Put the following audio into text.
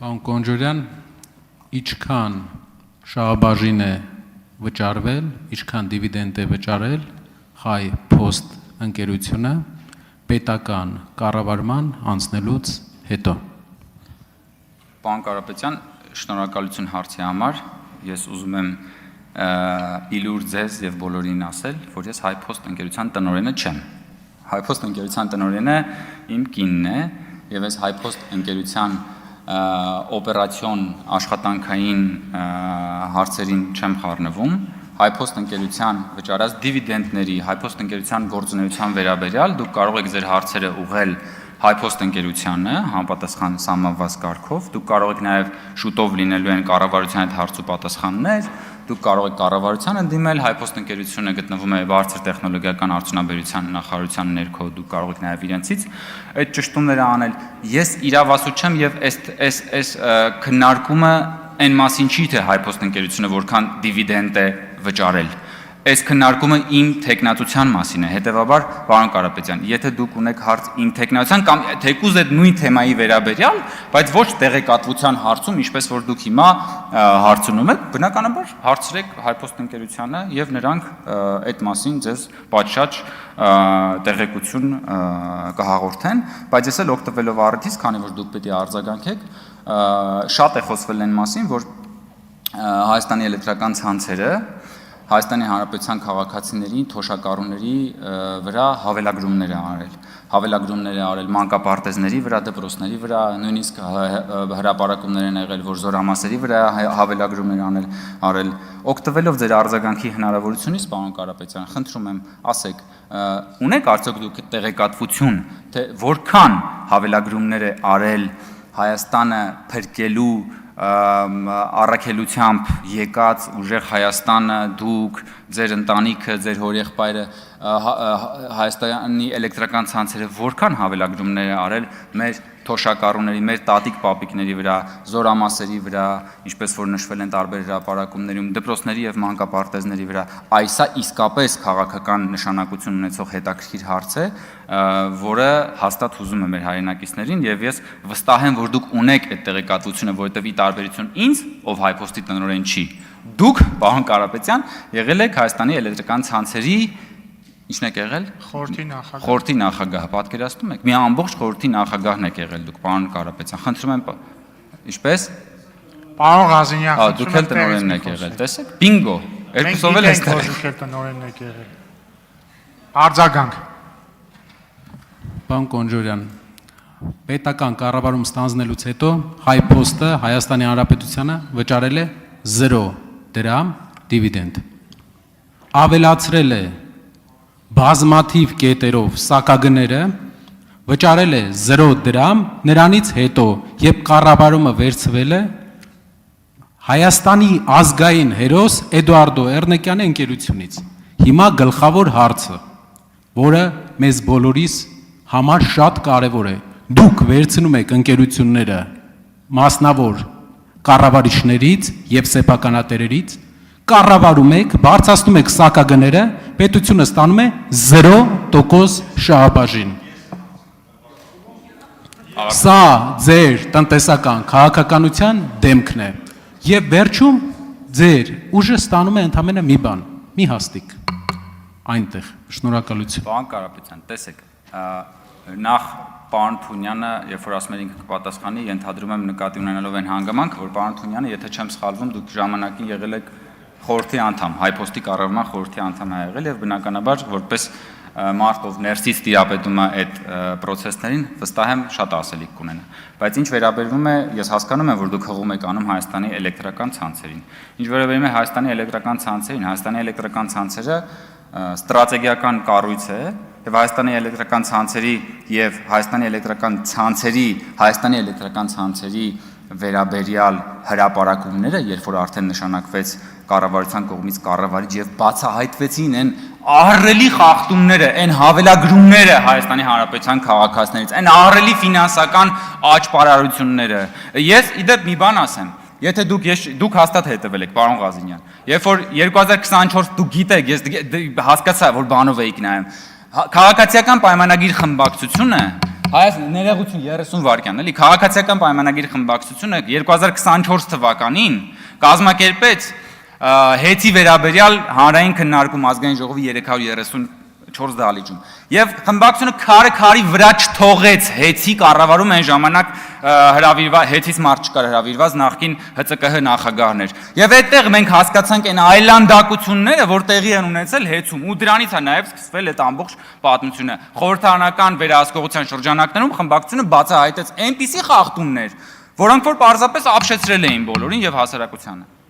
Պարոն Կոնջորյան, ինչքան շահաբաժին է վճարվել, ինչքան դիվիդենդ է վճարել Հայ Post ընկերությունը պետական կառավարման անցնելուց հետո։ Պարոն Կարապետյան, շնորհակալություն հարցի համար։ Ես ուզում եմ իլուր ձեզ եւ բոլորին ասել, որ ես Հայ Post ընկերության տնօրենը չեմ։ Հայ Post ընկերության տնօրենը իմ կինն է եւ ես Հայ Post ընկերության օպերացիոն աշխատանքային հարցերին չեմ խառնվում։ Հայ Post ընկերության վճարած դիվիդենդների, Հայ Post ընկերության գործունեության վերաբերյալ դուք կարող եք ձեր հարցերը ուղղել Հայ Post ընկերությանը համապատասխան սահմանված կարգով, դուք կարող եք նաև շուտով լինելու են կառավարության հետ հարց ու պատասխաններ, դուք կարող եք կառավարությանը դիմել, Հայ Post ընկերությունը գտնվում է բարձր տեխնոլոգիական արդյունաբերության նախարարության ներքո, դուք կարող եք նաև իրենցից այդ ճշտումները անել։ Ես իրավասու չեմ եւ այս քննարկումը այն մասին չի, թե Հայ Post ընկերությունը որքան դիվիդենդ է վճարել։ Այս քննարկումը իմ տեխնացության մասին է, հետևաբար, պարոն Կարապետյան, եթե դուք ունեք հարց իմ տեխնացիան կամ թեկուզ այդ նույն թեմայի վերաբերյալ, բայց ոչ տեղեկատվության հարցում, ինչպես որ դուք հիմա հարցնում եք, բնականաբար հարցրեք Հայ Post ընկերությանը եւ նրանք այդ մասին ձեզ պատշաճ տեղեկություն կհաղորդեն, բայց ես էլ օգտվելով առիթից, քանի որ դուք պետք է արձագանքեք, շատ է խոսվել այն մասին, որ Հայաստանի էլեկտրական ցանցերը Հայաստանի Հանրապետության քաղաքացիների, թոշակառուների վրա հավելագրումներ է արել մանկապարտեզների վրա, դպրոցների վրա, նույնիսկ հրապարակումներ են եղել, որ զորամասերի վրա հավելագրումներ արել։ Օգտվելով ձեր արձագանքի հնարավորությունից, պարոն Կարապետյան, խնդրում եմ, ասեք, ունեք արդյոք դուք տեղեկատվություն, թե որքան հավելագրումներ է արել Հայաստանը փրկելու առաքելությամբ եկած ուժեղ Հայաստանը, դուք, ձեր ընտանիքը, ձեր հորեղբայրը, Հայաստանի էլեկտրական ցանցերը որքան հավելագրումներ է արել մեր թոշակառուների, մեր տատիկ պապիկների վրա, զորամասերի վրա, ինչպես որ նշվել են տարբեր հրապարակումներում, դպրոցների եւ մանկապարտեզների վրա, այսա իսկապես քաղաքական նշանակություն ունեցող հետաքրքիր հարց է, որը հաստատ հուզում է մեր հայրենակիցներին եւ ես վստահ եմ, որ դուք ունեք այդ տեղեկատվությունը, որովհետեւ ի տարբերություն ինձ, ով Հայ Post-ի տնօրեն չի, դուք, պարոն Կարապետյան, եղել եք Հայաստանի էլեկտրական ցանցերի Ինչն եք եղել։ Խորհրդի նախագահ, պատկերացնում եք։ Մի ամբողջ խորհրդի նախագահն եք եղել դուք, պարոն Կարապետյան։ Խնդրում եմ, ինչպես։ Պարոն Ղազինյան, դուք էլ տնօրենն եք եղել, տեսեք։ Բինգո։ Երկուսով էլ էստեղ։ Դուք էլ տնօրենն եք եղել։ Արձագանք։ Պարոն Կոնջորյան, պետական կառավարում ստանձնելուց հետո Հայ Post-ը Հայաստանի Հանրապետությանը վճարել է 0 դրամ դիվիդենդ։ Ավելացրել է բազմաթիվ կետերով սակագները, վճարել է 0 դրամ, նրանից հետո, երբ կառավարումը վերցվել է, Հայաստանի ազգային հերոս Էդուարդո Էռնեկյանի ընկերությունից։ Հիմա գլխավոր հարցը, որը մեզ բոլորիս համար շատ կարևոր է, դուք վերցնում եք ընկերությունները մասնավոր կառավարիչներից եւ սեփականատերերից, կառավարում եք, բարձրացնում եք սակագները, պետությունը ստանում է 0% շահաբաժին։ Սա ձեր տնտեսական քաղաքականության դեմքն է։ Եվ վերջում ձեր ուժը ստանում է ընդամենը մի բան, մի հաստիկ։ Այնտեղ, շնորհակալություն։ Պարոն Կարապետյան, տեսեք, նախ պարոն Թունյանը, երբ որ ասում եք ինքը կպատասխանի, ենթադրում եմ նկատի ունենալով այն հանգամանքը, որ պարոն Թունյանը, եթե չեմ սխալվում, դուք ժամանակին եղել եք խորհրդի անդամ, Հայ Post-ի կառավարման խորհրդի անդամ է եղել եւ բնականաբար որպես մարդ ով ներսից տիրապետում է այդ process-ներին, վստահ եմ շատ ասելիք կունենա։ Բայց ինչ վերաբերվում է, ես հասկանում եմ, որ դուք հղում եք անում Հայաստանի էլեկտրական ցանցերին։ Ինչ վերաբերում է Հայաստանի էլեկտրական ցանցերին, Հայաստանի էլեկտրական ցանցերը ստրատեգիական կառույց է եւ Հայաստանի էլեկտրական ցանցերի եւ Հայաստանի էլեկտրական ցանցերի վերաբերյալ հրապարակումները, երբ որ արդեն նշանակվեց կառավարության կողմից կառավարիչ եւ բացահայտվեցին այն ահռելի խախտումները, այն հավելագրումները Հայաստանի Հանրապետության քաղաքացիներից, այն ահռելի ֆինանսական աճպարարությունները։ Ես իդեպ մի բան ասեմ, եթե դուք հաստատ հետևել եք, պարոն Ղազինյան, երբ որ 2024 դուք գիտեք, ես հասկացա, որ բանով էիք նայում, քաղաքացիական պայմանագիր խմբակցությունը Հայաց ներողություն 30 վայրկյան, էլի քաղաքացիական պայմանագիր խմբակցությունը 2024 թվականին կազմակերպեց հեծի վերաբերյալ հանրային քննարկում ազգային ժողովի 334 դահլիճում եւ խմբակցությունը քարի վրա չթողեց հեծի կառավարում այն ժամանակ հրավիրված հեծից մարդ չկար հրավիրված նախկին ՀՑԿՀ նախագահներ եւ այդտեղ մենք հասկացանք այն այլանդակությունները որ տեղի են ունեցել հեծում ու դրանից է նաեւ սկսվել այդ ամբողջ պատմությունը խորհրդարանական վերահսկողության շրջանակներում խմբակցությունը բացահայտեց այնպիսի խախտումներ որոնք որ պարզապես ապշեցրել էին բոլորին եւ հասարակությանը